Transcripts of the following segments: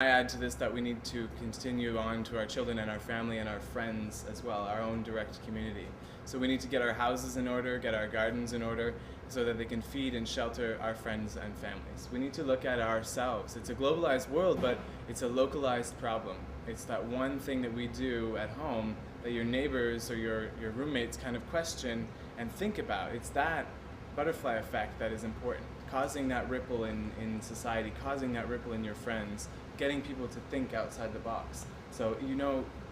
I add to this that we need to continue on to our children and our family and our friends as well, our own direct community. So we need to get our houses in order, get our gardens in order, so that they can feed and shelter our friends and families. We need to look at ourselves. It's a globalized world, but it's a localized problem. It's that one thing that we do at home that your neighbors or your roommates kind of question and think about. It's that butterfly effect that is important, causing that ripple in society, causing that ripple in your friends, getting people to think outside the box. So,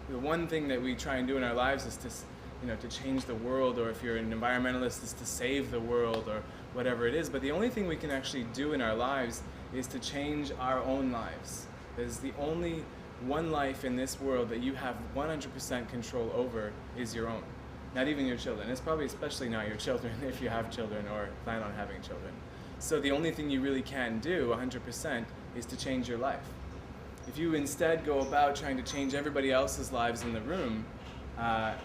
the one thing that we try and do in our lives is to change the world, or if you're an environmentalist, is to save the world or whatever it is. But the only thing we can actually do in our lives is to change our own lives. There's the only one life in this world that you have 100% control over is your own. Not even your children. It's probably especially not your children if you have children or plan on having children. So the only thing you really can do 100% is to change your life. If you instead go about trying to change everybody else's lives in the room,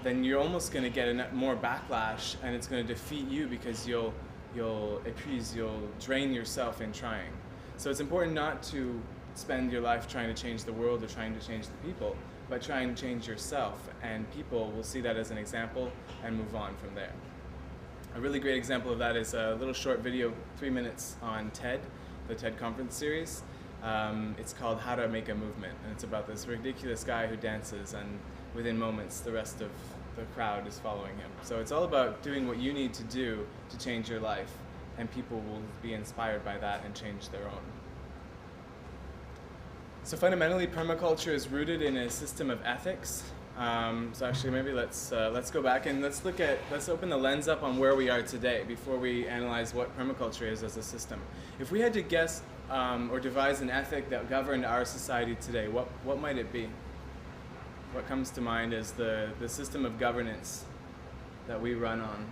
then you're almost going to get more backlash, and it's going to defeat you because you'll drain yourself in trying. So it's important not to spend your life trying to change the world or trying to change the people, but try and change yourself, and people will see that as an example and move on from there. A really great example of that is a little short video, 3 minutes, on TED, the TED conference series. It's called How to Make a Movement, and it's about this ridiculous guy who dances, and within moments the rest of the crowd is following him. So it's all about doing what you need to do to change your life, and people will be inspired by that and change their own. So fundamentally, permaculture is rooted in a system of ethics. So actually, maybe let's go back and let's open the lens up on where we are today before we analyze what permaculture is as a system. If we had to guess or devise an ethic that governed our society today, what might it be? What comes to mind is the system of governance that we run on?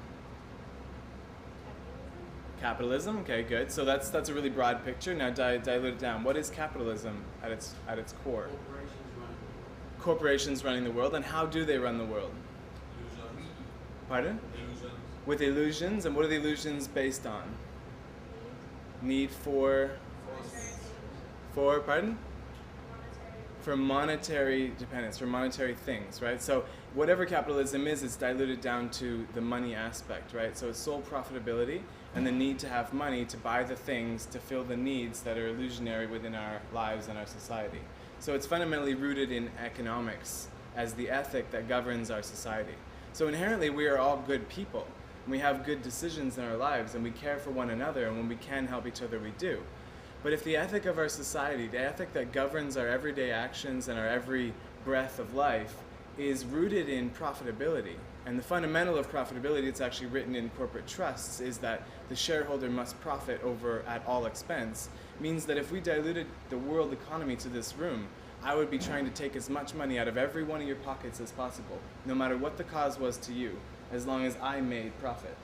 Capitalism. Okay, good. So that's a really broad picture. Now dilute it down. What is capitalism at its core? Corporations running the world. And how do they run the world? Illusions. Pardon? Illusions. With illusions. And what are the illusions based on? Need for pardon? For monetary dependence, for monetary things, right? So whatever capitalism is, it's diluted down to the money aspect, right? So it's sole profitability and the need to have money to buy the things to fill the needs that are illusionary within our lives and our society. So it's fundamentally rooted in economics as the ethic that governs our society. So inherently we are all good people. And we have good decisions in our lives, and we care for one another, and when we can help each other, we do. But if the ethic of our society, the ethic that governs our everyday actions and our every breath of life, is rooted in profitability, and the fundamental of profitability, it's actually written in corporate trusts, is that the shareholder must profit over at all expense, means that if we diluted the world economy to this room, I would be trying to take as much money out of every one of your pockets as possible, no matter what the cause was to you, as long as I made profit.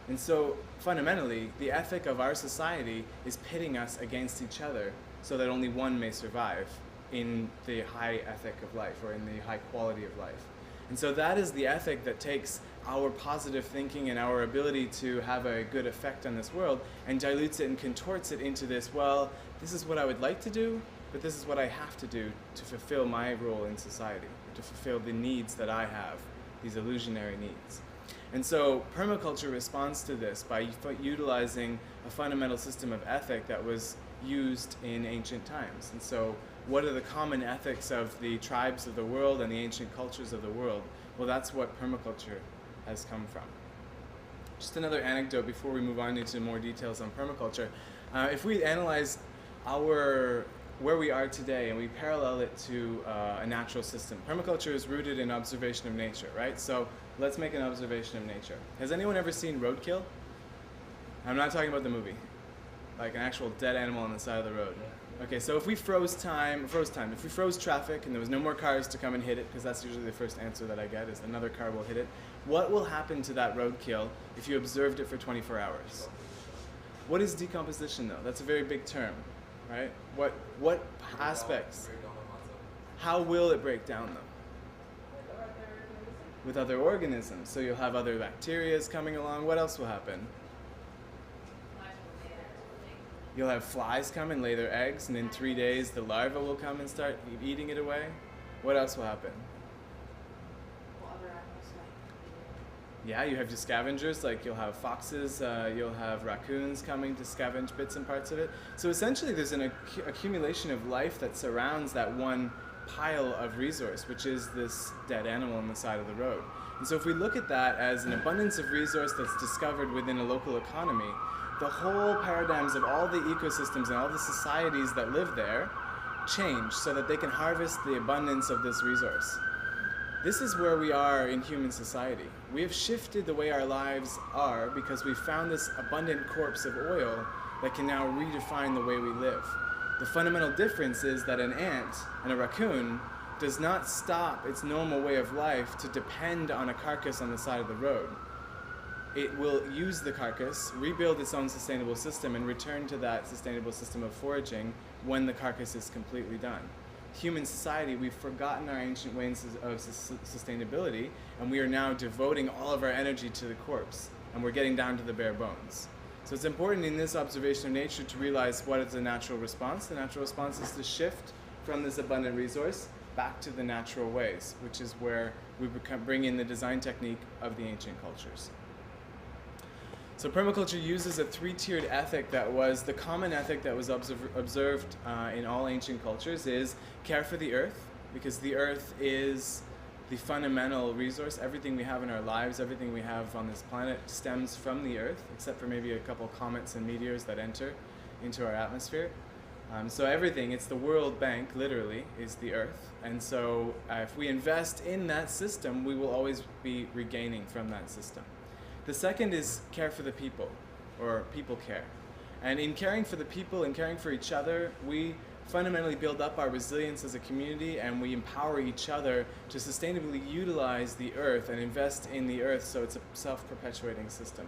And so, fundamentally, the ethic of our society is pitting us against each other so that only one may survive in the high ethic of life, or in the high quality of life. And so that is the ethic that takes our positive thinking and our ability to have a good effect on this world and dilutes it and contorts it into this, well, this is what I would like to do, but this is what I have to do to fulfill my role in society, to fulfill the needs that I have, these illusionary needs. And so permaculture responds to this by utilizing a fundamental system of ethic that was used in ancient times. And so what are the common ethics of the tribes of the world and the ancient cultures of the world? Well, that's what permaculture has come from. Just another anecdote before we move on into more details on permaculture. If we analyze where we are today and we parallel it to a natural system. Permaculture is rooted in observation of nature, right? So let's make an observation of nature. Has anyone ever seen Roadkill? I'm not talking about the movie. Like an actual dead animal on the side of the road. Okay, so if we froze if we froze traffic and there was no more cars to come and hit it, because that's usually the first answer that I get is another car will hit it, what will happen to that roadkill if you observed it for 24 hours? What is decomposition though? That's a very big term, right? What aspects? How will it break down though? With other organisms. So you'll have other bacteria coming along. What else will happen? You'll have flies come and lay their eggs, and in 3 days the larva will come and start eating it away. What else will happen? Yeah, you have your scavengers, like you'll have foxes, you'll have raccoons coming to scavenge bits and parts of it. So essentially there's an accumulation of life that surrounds that one pile of resource, which is this dead animal on the side of the road. And so if we look at that as an abundance of resource that's discovered within a local economy, the whole paradigms of all the ecosystems and all the societies that live there change so that they can harvest the abundance of this resource. This is where we are in human society. We have shifted the way our lives are because we found this abundant corpse of oil that can now redefine the way we live. The fundamental difference is that an ant and a raccoon does not stop its normal way of life to depend on a carcass on the side of the road. It will use the carcass, rebuild its own sustainable system, and return to that sustainable system of foraging when the carcass is completely done. Human society, we've forgotten our ancient ways of sustainability, and we are now devoting all of our energy to the corpse, and we're getting down to the bare bones. So it's important in this observation of nature to realize what is the natural response. The natural response is to shift from this abundant resource back to the natural ways, which is where we bring in the design technique of the ancient cultures. So permaculture uses a three-tiered ethic that was the common ethic that was observed in all ancient cultures is care for the earth, because the earth is the fundamental resource. Everything we have in our lives, everything we have on this planet stems from the earth, except for maybe a couple comets and meteors that enter into our atmosphere. So everything, it's the World Bank, literally, is the earth. And so if we invest in that system, we will always be regaining from that system. The second is care for the people, or people care. And in caring for the people and caring for each other, we fundamentally build up our resilience as a community, and we empower each other to sustainably utilize the earth and invest in the earth so it's a self-perpetuating system.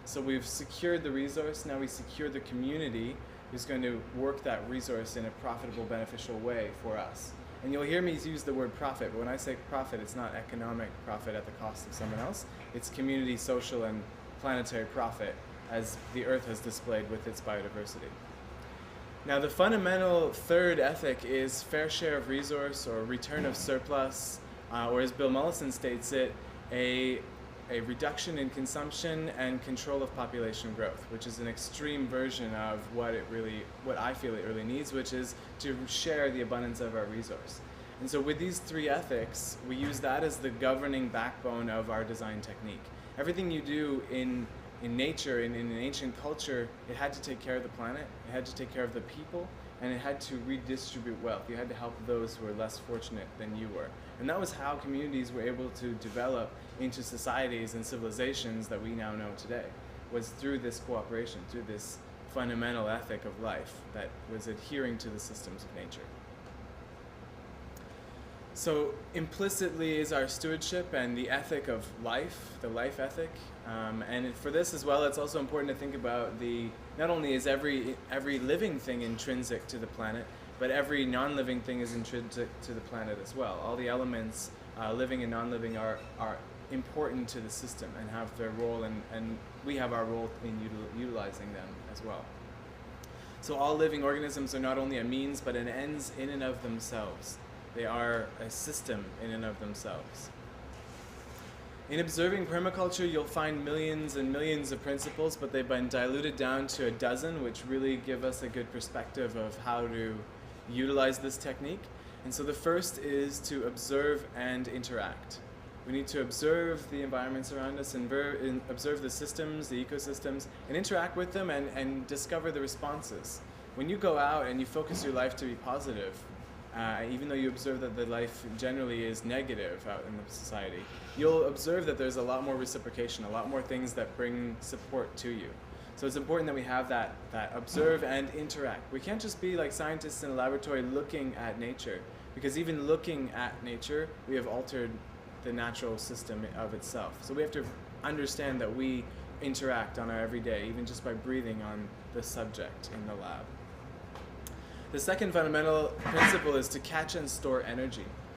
So we've secured the resource, now we secure the community who's going to work that resource in a profitable, beneficial way for us. And you'll hear me use the word profit, but when I say profit, it's not economic profit at the cost of someone else. It's community, social, and planetary profit, as the earth has displayed with its biodiversity. Now, the fundamental third ethic is fair share of resource, or return of surplus, or as Bill Mollison states it, a reduction in consumption and control of population growth, which is an extreme version of what I feel it really needs, which is to share the abundance of our resource. And so with these three ethics, we use that as the governing backbone of our design technique. Everything you do in nature, in an ancient culture, it had to take care of the planet, it had to take care of the people, and it had to redistribute wealth. You had to help those who were less fortunate than you were. And that was how communities were able to develop into societies and civilizations that we now know today, was through this cooperation, through this fundamental ethic of life that was adhering to the systems of nature. So implicitly is our stewardship and the ethic of life, the life ethic. And for this as well, it's also important to think about not only is every living thing intrinsic to the planet, but every non-living thing is intrinsic to the planet as well. All the elements, living and non-living, are important to the system and have their role, and we have our role in utilizing them as well. So all living organisms are not only a means, but an ends in and of themselves. They are a system in and of themselves. In observing permaculture, you'll find millions and millions of principles, but they've been diluted down to a dozen, which really give us a good perspective of how to utilize this technique. And so the first is to observe and interact. We need to observe the environments around us, and observe the systems, the ecosystems, and interact with them and discover the responses. When you go out and you focus your life to be positive, even though you observe that the life generally is negative out in the society, you'll observe that there's a lot more reciprocation, a lot more things that bring support to you. So it's important that we have that observe and interact. We can't just be like scientists in a laboratory looking at nature, because even looking at nature, we have altered the natural system of itself. So we have to understand that we interact on our everyday, even just by breathing on the subject in the lab. The second fundamental principle is to catch and store energy.